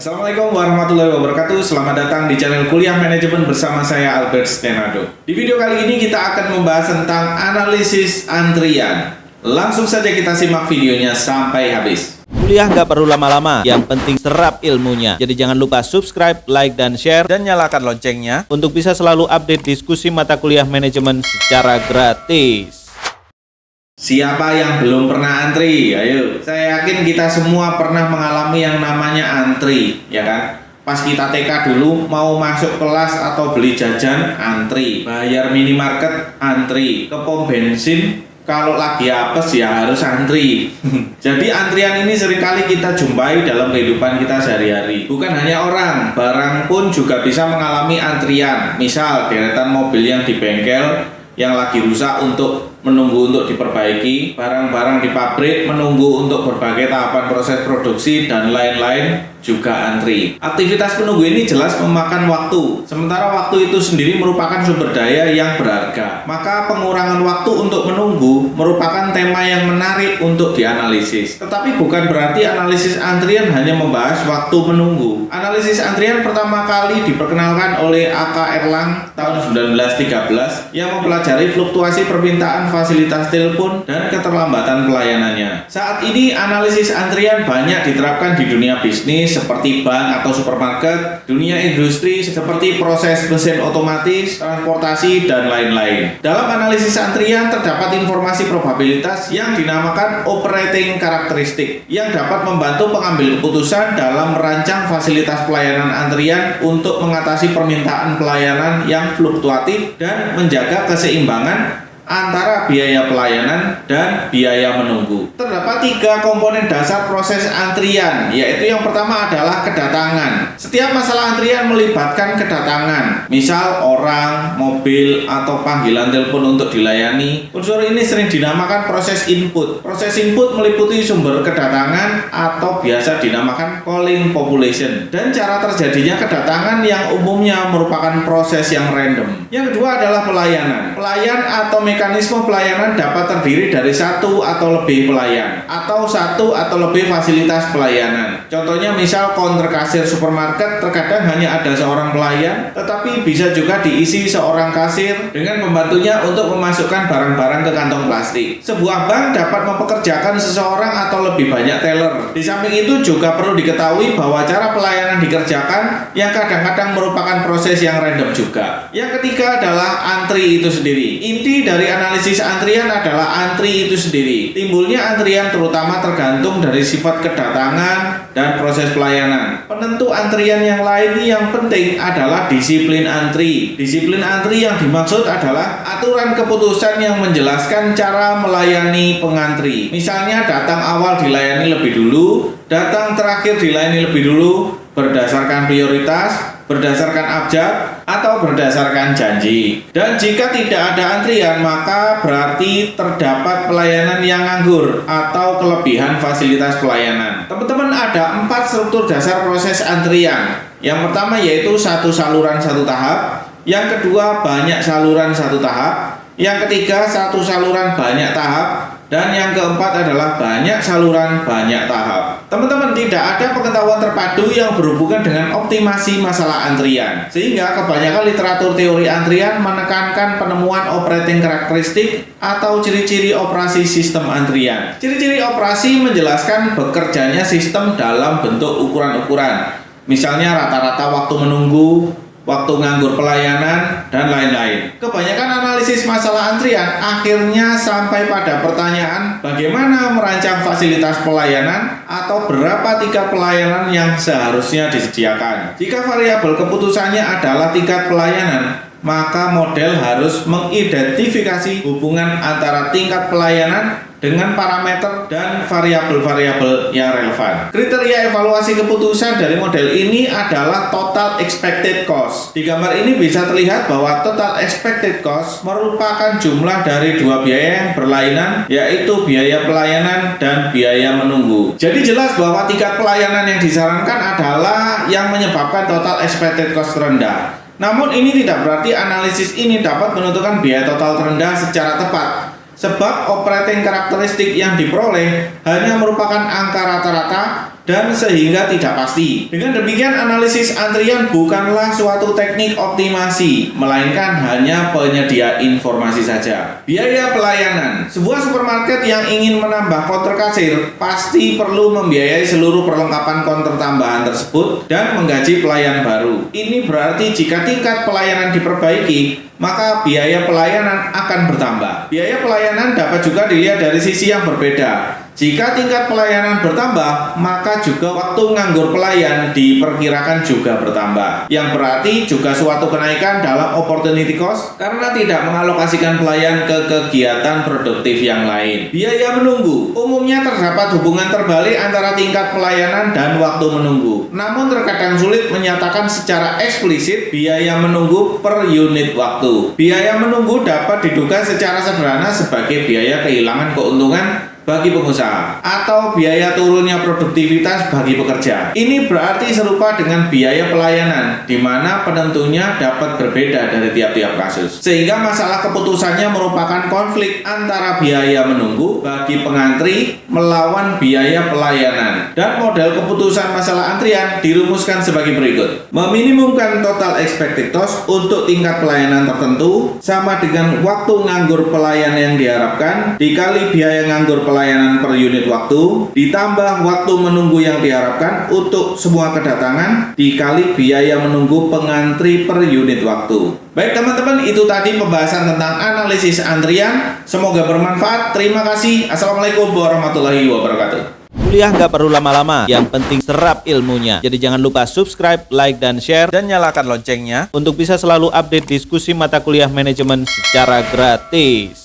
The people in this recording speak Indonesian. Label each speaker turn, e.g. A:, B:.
A: Assalamualaikum warahmatullahi wabarakatuh. Selamat datang di channel Kuliah Manajemen bersama saya Albert Stenado. Di video kali ini kita akan membahas tentang analisis antrian. Langsung saja kita simak videonya sampai habis.
B: Kuliah nggak perlu lama-lama, yang penting serap ilmunya. Jadi jangan lupa subscribe, like, dan share, dan nyalakan loncengnya untuk bisa selalu update diskusi mata kuliah manajemen secara gratis.
A: Siapa yang belum pernah antri? Ayo, saya yakin kita semua pernah mengalami yang namanya antri, ya kan? Pas kita TK dulu mau masuk kelas atau beli jajan, antri. Bayar minimarket, antri. Ke pom bensin, kalau lagi apes ya harus antri. Jadi antrian ini seringkali kita jumpai dalam kehidupan kita sehari-hari. Bukan hanya orang, barang pun juga bisa mengalami antrian. Misal deretan mobil yang di bengkel yang lagi rusak untuk menunggu untuk diperbaiki, barang-barang di pabrik menunggu untuk berbagai tahapan proses produksi dan lain-lain juga antri. Aktivitas penunggu ini jelas memakan waktu, sementara waktu itu sendiri merupakan sumber daya yang berharga. Maka pengurangan waktu untuk menunggu merupakan tema yang menarik untuk dianalisis. Tetapi bukan berarti analisis antrian hanya membahas waktu menunggu. Analisis antrian pertama kali diperkenalkan oleh A.K. Erlang tahun 1913 yang mempelajari fluktuasi permintaan fasilitas telepon dan keterlambatan pelayanannya. Saat ini analisis antrian banyak diterapkan di dunia bisnis seperti bank atau supermarket, dunia industri seperti proses mesin otomatis, transportasi, dan lain-lain. Dalam analisis antrian terdapat informasi probabilitas yang dinamakan operating karakteristik yang dapat membantu pengambil keputusan dalam merancang fasilitas pelayanan antrian untuk mengatasi permintaan pelayanan yang fluktuatif dan menjaga keseimbangan antara biaya pelayanan dan biaya menunggu. Terdapat 3 komponen dasar proses antrian, yaitu yang pertama adalah kedatangan. Setiap masalah antrian melibatkan kedatangan, misal orang, mobil, atau panggilan telepon untuk dilayani. Unsur ini sering dinamakan proses input. Proses input meliputi sumber kedatangan atau biasa dinamakan calling population dan cara terjadinya kedatangan yang umumnya merupakan proses yang random. Yang kedua adalah pelayanan. Pelayan atau mekanisme pelayanan dapat terdiri dari satu atau lebih pelayan atau satu atau lebih fasilitas pelayanan. Contohnya misal counter kasir supermarket terkadang hanya ada seorang pelayan, tetapi bisa juga diisi seorang kasir dengan membantunya untuk memasukkan barang-barang ke kantong plastik. Sebuah bank dapat mempekerjakan seseorang atau lebih banyak teller. Di samping itu juga perlu diketahui bahwa cara pelayanan dikerjakan yang kadang-kadang merupakan proses yang random juga. Yang ketiga adalah antri itu sendiri. Inti dari analisis antrian adalah antri itu sendiri. Timbulnya antrian terutama tergantung dari sifat kedatangan dan proses pelayanan. Penentu antrian yang lain yang penting adalah disiplin antri. Disiplin antri yang dimaksud adalah aturan keputusan yang menjelaskan cara melayani pengantri. Misalnya datang awal dilayani lebih dulu, datang terakhir dilayani lebih dulu, berdasarkan prioritas, berdasarkan abjad, atau berdasarkan janji. Dan jika tidak ada antrian, maka berarti terdapat pelayanan yang nganggur atau kelebihan fasilitas pelayanan. Teman-teman, ada 4 struktur dasar proses antrian. Yang pertama yaitu satu saluran satu tahap, yang kedua banyak saluran satu tahap, yang ketiga satu saluran banyak tahap, dan yang keempat adalah banyak saluran banyak tahap. Teman-teman, tidak ada pengetahuan terpadu yang berhubungan dengan optimasi masalah antrian, sehingga kebanyakan literatur teori antrian menekankan penemuan operating karakteristik atau ciri-ciri operasi sistem antrian. Ciri-ciri operasi menjelaskan bekerjanya sistem dalam bentuk ukuran-ukuran, misalnya rata-rata waktu menunggu, waktu nganggur pelayanan, dan lain-lain. Kebanyakan analisis masalah antrian akhirnya sampai pada pertanyaan bagaimana merancang fasilitas pelayanan atau berapa tingkat pelayanan yang seharusnya disediakan. Jika variabel keputusannya adalah tingkat pelayanan, maka model harus mengidentifikasi hubungan antara tingkat pelayanan dengan parameter dan variabel-variabel yang relevan. Kriteria evaluasi keputusan dari model ini adalah total expected cost. Di gambar ini bisa terlihat bahwa total expected cost merupakan jumlah dari 2 biaya yang berlainan, yaitu biaya pelayanan dan biaya menunggu. Jadi jelas bahwa tingkat pelayanan yang disarankan adalah yang menyebabkan total expected cost rendah. Namun ini tidak berarti analisis ini dapat menentukan biaya total terendah secara tepat. Sebab operating karakteristik yang diperoleh hanya merupakan angka rata-rata dan sehingga tidak pasti. Dengan demikian, analisis antrian bukanlah suatu teknik optimasi, melainkan hanya penyedia informasi saja. Biaya pelayanan. Sebuah supermarket yang ingin menambah counter kasir pasti perlu membiayai seluruh perlengkapan counter tambahan tersebut dan menggaji pelayan baru. Ini berarti jika tingkat pelayanan diperbaiki, maka biaya pelayanan akan bertambah. Biaya pelayanan dapat juga dilihat dari sisi yang berbeda. Jika tingkat pelayanan bertambah, maka juga waktu nganggur pelayan diperkirakan juga bertambah. Yang berarti juga suatu kenaikan dalam opportunity cost karena tidak mengalokasikan pelayan ke kegiatan produktif yang lain. Biaya menunggu. Umumnya terdapat hubungan terbalik antara tingkat pelayanan dan waktu menunggu. Namun terkadang sulit menyatakan secara eksplisit biaya menunggu per unit waktu. Biaya menunggu dapat diduga secara sederhana sebagai biaya kehilangan keuntungan bagi pengusaha atau biaya turunnya produktivitas bagi pekerja. Ini berarti serupa dengan biaya pelayanan, di mana penentunya dapat berbeda dari tiap-tiap kasus. Sehingga masalah keputusannya merupakan konflik antara biaya menunggu bagi pengantri melawan biaya pelayanan. Dan model keputusan masalah antrian dirumuskan sebagai berikut. Meminimumkan total expected cost untuk tingkat pelayanan tertentu sama dengan waktu nganggur pelayan yang diharapkan dikali biaya nganggur pelayanan per unit waktu ditambah waktu menunggu yang diharapkan untuk semua kedatangan dikali biaya menunggu pengantri per unit waktu. Baik teman-teman, itu tadi pembahasan tentang analisis antrian. Semoga bermanfaat. Terima kasih. Assalamualaikum warahmatullahi wabarakatuh.
B: Kuliah nggak perlu lama-lama, yang penting serap ilmunya. Jadi jangan lupa subscribe, like, dan share, dan nyalakan loncengnya untuk bisa selalu update diskusi mata kuliah manajemen secara gratis.